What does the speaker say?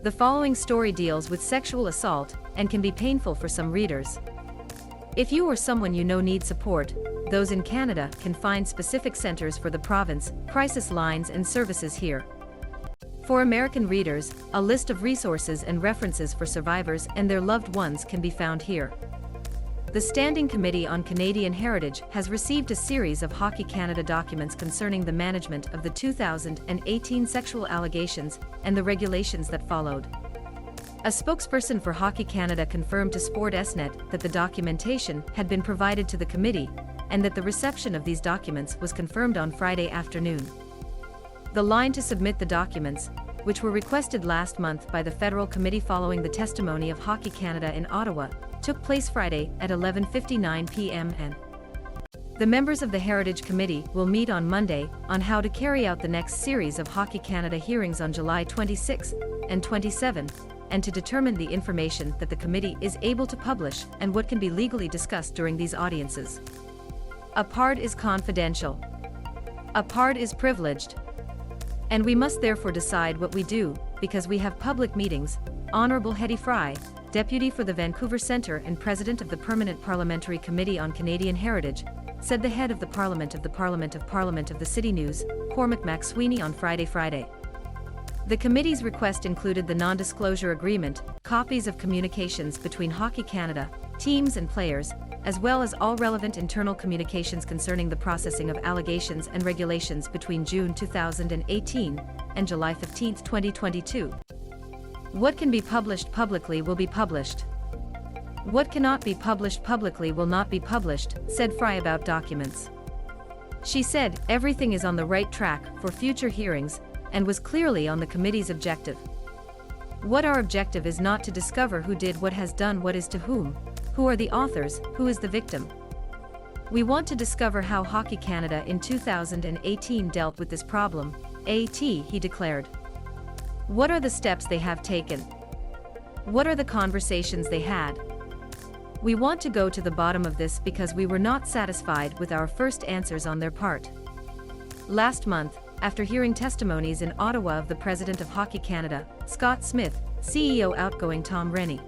The following story deals with sexual assault and can be painful for some readers. If you or someone you know need support, those in Canada can find specific centers for the province, crisis lines and services here. For American readers, a list of resources and references for survivors and their loved ones can be found here. The Standing Committee on Canadian Heritage has received a series of Hockey Canada documents concerning the management of the 2018 sexual allegations and the regulations that followed. A spokesperson for Hockey Canada confirmed to Sportsnet that the documentation had been provided to the committee and that the reception of these documents was confirmed on Friday afternoon. The line to submit the documents, which were requested last month by the Federal Committee following the testimony of Hockey Canada in Ottawa, took place Friday at 11:59 p.m. and the members of the Heritage Committee will meet on Monday on how to carry out the next series of Hockey Canada hearings on July 26 and 27, and to determine the information that the committee is able to publish and what can be legally discussed during these audiences. A part is confidential. A part is privileged. And we must therefore decide what we do, because we have public meetings. Honourable Hetty Fry, Deputy for the Vancouver Centre and President of the Permanent Parliamentary Committee on Canadian Heritage, said the head of the Parliament of the City News, Cormac McSweeney on Friday. The committee's request included the non-disclosure agreement, copies of communications between Hockey Canada, teams and players, as well as all relevant internal communications concerning the processing of allegations and regulations between June 2018 and July 15, 2022. What can be published publicly will be published. What cannot be published publicly will not be published, said Fry about documents. She said everything is on the right track for future hearings and was clearly on the committee's objective. What our objective is not to discover who did what, has done what, is to whom, who are the authors, who is the victim. We want to discover how Hockey Canada in 2018 dealt with this problem, he declared. What are the steps they have taken? What are the conversations they had? We want to go to the bottom of this because we were not satisfied with our first answers on their part. Last month, after hearing testimonies in Ottawa of the President of Hockey Canada, Scott Smith, CEO outgoing Tom Rennie,